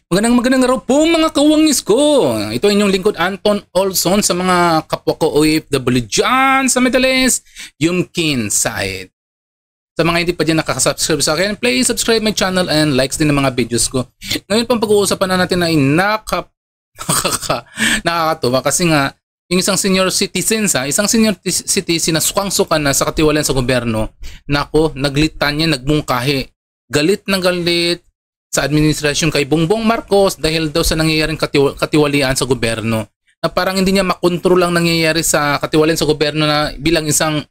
Magandang araw po mga kawangis ko. Ito inyong lingkod Anton Olson sa mga kapwa ko OFW dyan sa Metales, Yumkin side. Sa mga hindi pa dyan nakakasubscribe sa akin, please subscribe my channel and likes din ng mga videos ko. Ngayon pang pag-uusapan na natin ay nakakatuwa kasi nga yung isang senior citizen na suksang-sukan na sa katiwalian sa gobyerno, nako, naglitan niya, nagmungkahi, galit ng galit sa administrasyon kay Bongbong Marcos dahil daw sa nangyayaring katiwalian sa gobyerno. Na parang hindi niya makontrol ang nangyayari sa katiwalian sa gobyerno na bilang isang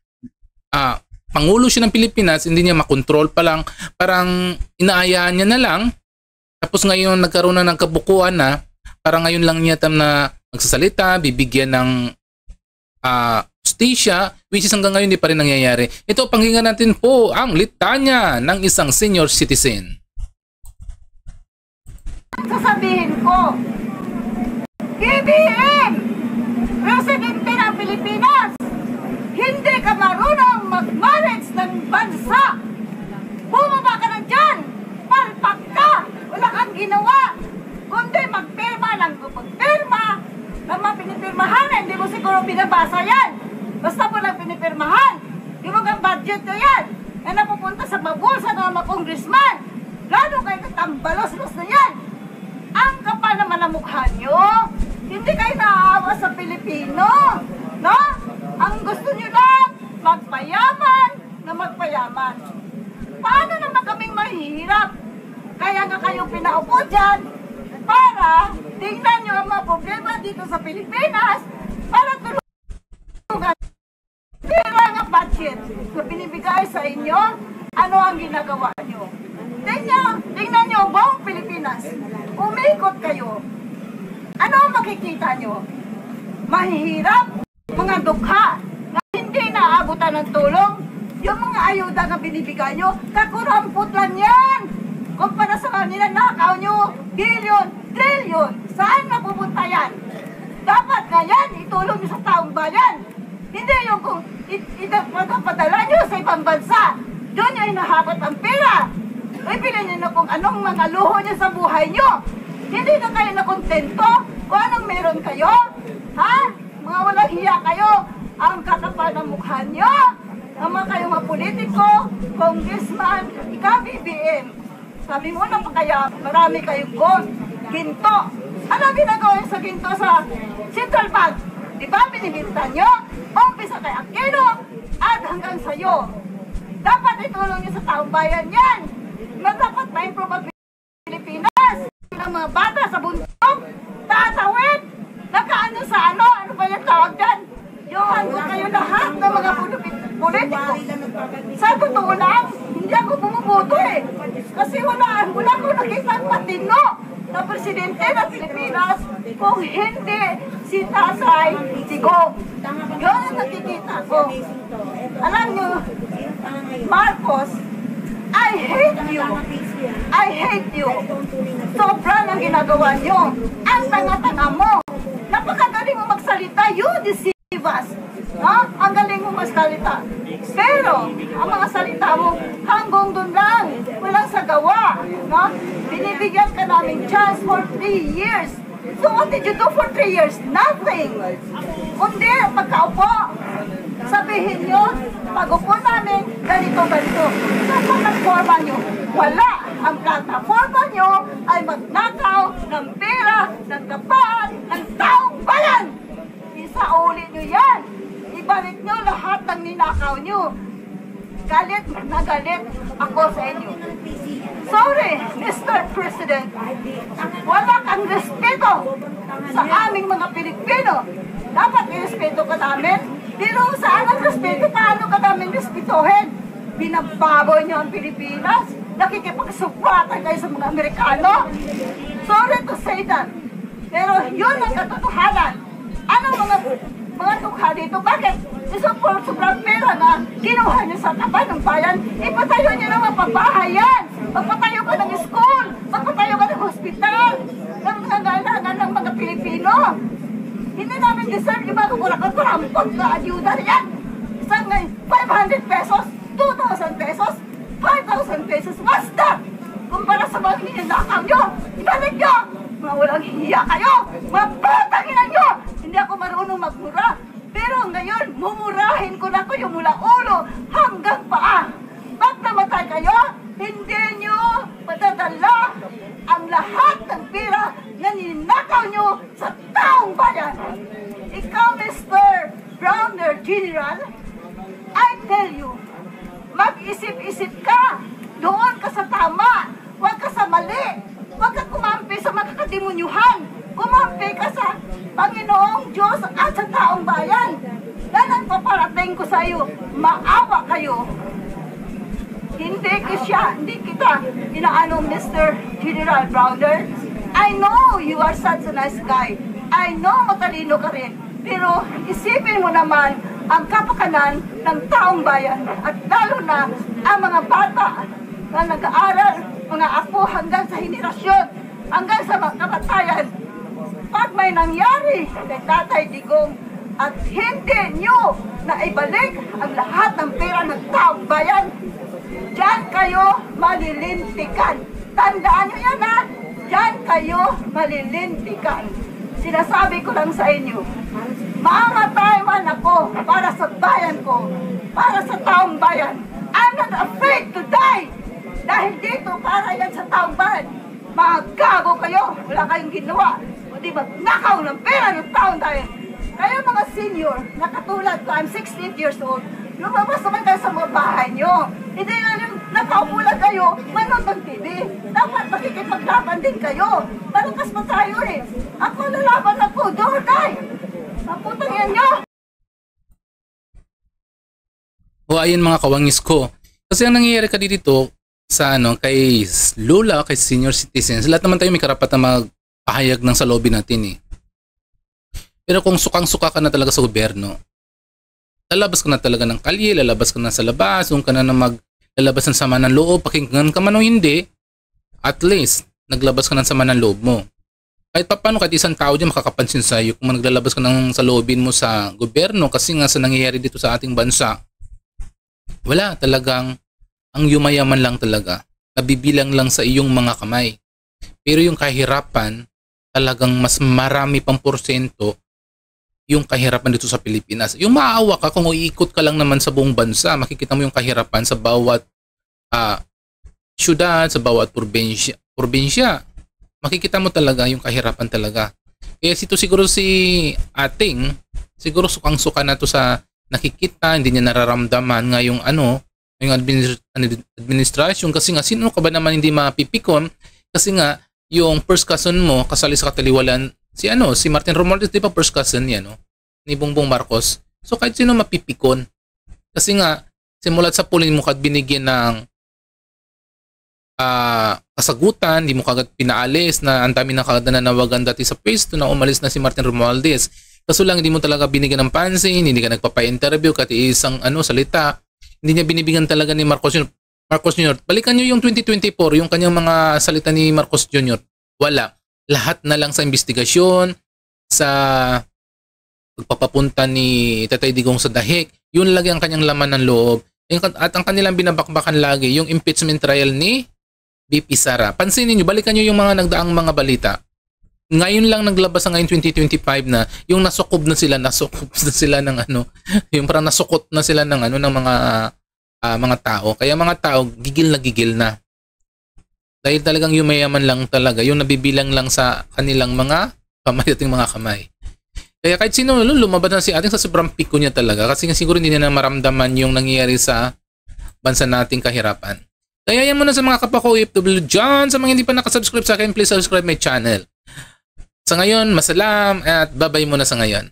Pangulo siya ng Pilipinas, hindi niya makontrol pa lang. Parang inaayaan niya na lang. Tapos ngayon nagkaroon na ng kabukuan na parang ngayon lang niya na magsasalita, bibigyan ng justisya, which is hanggang ngayon hindi pa rin nangyayari. Ito, pakinggan natin po ang litanya ng isang senior citizen. Sasabihin ko, BBM, Presidente ng Pilipinas, hindi ka marunong mag-manage ng bansa. Bumaba ka na dyan, palpak ka, wala kang ginawa, kundi magpirma lang magpirma, ng mga pinipirmahan, hindi mo siguro binabasa yan. Basta mo lang pinipirmahan, yung mga budget na yan, na napupunta sa mabulsa ng mga congressman, lalo kayo katambalos-los na yan. Ang kapal naman ang mukha nyo. Hindi kayo naaawa sa Pilipino. No? Ang gusto nyo lang, magpayaman na magpayaman. Paano naman kaming mahihirap? Kaya nga kayong pinaupo dyan para tingnan nyo ang mga problema dito sa Pilipinas para tulungan. Pero ang budget na binibigay sa inyo, ano ang ginagawa nyo? Tingnan nyo buong Pilipinas. Umikot kayo. Ano ang makikita nyo? Mahihirap, mga dukha na hindi naaabutan ng tulong. Yung mga ayuda na binibigay nyo, kakurampot lang yan. Kumpara sa kanila, nakakaw nyo, bilyon, trilyon. Saan napupunta yan? Dapat nga yan, itulong nyo sa taong bayan. Hindi yung kung itapadala nyo sa ibang bansa. Doon nyo inahabat ang pera. Ipilin nyo na kung anong mga luho nyo sa buhay nyo. Hindi na kayo nakontento kung anong meron kayo. Ha? Mga walang hiya kayo. Ang kakapal ng mukha nyo. Ang mga kayong mga politiko, congressman, ikaw BBM. Sabi mo na pa kaya marami kayong gold, ginto. Ano ginagawa sa ginto sa Central Bank? Di ba binibinta nyo? Umpisa kay Aquino at hanggang sa'yo. Dapat itulong nyo sa taong bayan yan. Na dapat ma-improve ang Pilipinas. Ang mga bata sa bundok, tatawid, nakaano sa ano ba yung tawag dyan? Yung hanggang kayo lahat ng mga politiko. Sa totoo lang, hindi ako bumuboto eh. Kasi wala ko nakita ang matino na presidente ng Pilipinas kung hindi si Tatay Digong. Yun ang nakikita ko. Alam nyo, Marcos, I hate you. I hate you. Sobra ng ginagawa nyo. Ang tanga-tanga mo. Napakagaling mo magsalita. You deceive us. No? Ang galing mo magsalita. Pero, ang mga salita mo, hanggang doon lang. Walang sagawa. No? Binibigyan ka namin chance for 3 years. So what did you do for 3 years? Nothing. Kundi, pagkaupo, sabihin nyo, pag-upo namin, ganito. Sa platforma nyo, wala. Ang platforma nyo ay magnakaw ng pera, ng kapal, ng taong bayan. Isauli nyo yan. Ibalik nyo lahat ng ninakaw nyo. Galit na galit ako sa inyo. Sorry, Mr. President. Wala kang respeto sa aming mga Pilipino. Dapat irespeto ka namin. Pero saan ang respeto? Paano ka namin respetohin? Binababoy niyo ang Pilipinas? Nakikipagsubwatan kayo sa mga Amerikano? Sorry to say that. Pero yun ang katotohanan. Ano mga dukha dito? Bakit? Sobrang pera na kinuha niyo sa tapat ng bayan, ipatayo niyo ng mga pabahayan. Magpatayo ka ng school. Magpatayo ka ng hospital. Nangangailangan ng mga Pilipino. Hindi namin deserve yung mga kurampot na ayuda niyan. Isang 500 pesos, 2,000 pesos, 5,000 pesos. What's that? Kumpara sa sa mga ninanakaw nyo. Ibalik nyo. Mga walang hiya kayo. Mga pataginan nyo. Hindi ako marunong magmura. Pero ngayon, mumurahin ko na kayo mula ulo hanggang paa. Pag namatay kayo, hindi nyo madadala ang lahat ng pera na ninakaw nyo sa taong bayan. Ikaw, Mr. Browner General, I tell you, mag-isip-isip ka. Doon ka sa tama. Huwag ka sa mali. Huwag ka kumampi sa mga kadimunyuhan. Kumampi ka sa Panginoong Diyos at sa taong bayan. Yan ang paparating ko sa iyo. Maawa kayo. Hindi kita inaano, Mr. General Browner. I know you are such a nice guy. I know matalino ka rin. Pero isipin mo naman ang kapakanan ng taong bayan at lalo na ang mga bata na nag-aaral, mga apo hanggang sa henerasyon, hanggang sa mga kamatayan. Pag may nangyari kay Tatay Digong at hindi nyo na ibalik ang lahat ng pera ng taong bayan, diyan kayo malilintikan. Tandaan nyo yan, ha? Diyan kayo malilintikan. Sinasabi ko lang sa inyo, mamatay man ako para sa bayan ko, para sa taong bayan. I'm not afraid to die. Dahil dito, para yan sa taong bayan. Mga gago kayo, wala kayong ginawa. Kundi magnakaw ng pera ng taong bayan. Kayo mga senior, na katulad ko, I'm 16 years old, lumabas naman kayo sa mga bahay nyo. Hindi nga nakaupo lang kayo, manood ng TV. Dapat makikipaglaban din kayo. Malakas pa tayo eh. Ako lalaban ako, door guy. Naputang yan nyo. O ayun mga kawangis ko. Kasi ang nangyayari ka dito sa kay Lula, kay senior citizens, lahat naman tayo may karapatan magpahayag ng salobin natin eh. Pero kung sukang-suka ka na talaga sa gobyerno, lalabas ka na talaga ng kalye, lalabas ka na sa labas, kung ka na maglalabas ng sama ng loob, pakinggan ka man o hindi, at least, naglabas ka ng sama ng loob mo. Kahit paano, kahit isang tao dyan makakapansin sa iyo kung naglalabas ka ng saloobin mo sa gobyerno, kasi nga sa nangyayari dito sa ating bansa, wala talagang, ang yumayaman lang talaga, nabibilang lang sa iyong mga kamay. Pero yung kahirapan, talagang mas marami pang porsyento yung kahirapan dito sa Pilipinas. Yung maawa ka kung iikot ka lang naman sa buong bansa, makikita mo yung kahirapan sa bawat syudad, sa bawat probinsya. Makikita mo talaga yung kahirapan talaga. Kaya siguro si ating, siguro sukang-suka na to sa nakikita, hindi niya nararamdaman nga yung yung administrasyon, kasi nga sino ka ba naman hindi mapipikon, kasi nga yung first cousin mo kasali sa kataliwalan si Martin Romualdez, di ba first cousin niya ni Bongbong Marcos. So kahit sino mapipikon, kasi nga simulat sa puling mo kad binigyan ng kasagutan, di mo kagad pinaalis na ang dami na kagad na nanawagan dati sa pwesto na umalis na si Martin Romualdez. Kaso lang hindi mo talaga binigyan ng pansin, hindi ka nagpapa-interview kahit isang salita. Hindi niya binibigyan talaga ni Marcos Jr. Balikan niyo yung 2024, yung kanyang mga salita ni Marcos Jr. Wala. Lahat na lang sa investigasyon, sa pagpapapunta ni Tatay Digong sa dahig, yun lagi ang kanyang laman ng loob. At ang kanilang binabakbakan lagi, yung impeachment trial ni BP Sara. Pansinin niyo, balikan niyo yung mga nagdaang mga balita. Ngayon lang naglabas ang ngayon 2025 na yung nasukop na sila ng yung parang nasukot na sila ng ng mga tao. Kaya mga tao gigil na. Dahil talagang yumayaman lang talaga, yung nabibilang lang sa kanilang mga kamay, ating mga kamay. Kaya kahit sino lumabas na si ating sa sobrang piko niya talaga, kasi siguro hindi na maramdaman yung nangyayari sa bansa nating kahirapan. Kaya yan muna sa mga kapwa ko OFW dyan. Sa mga hindi pa nakasubscribe sa akin, please subscribe my channel. Sa ngayon, masalam at bye-bye muna sa ngayon.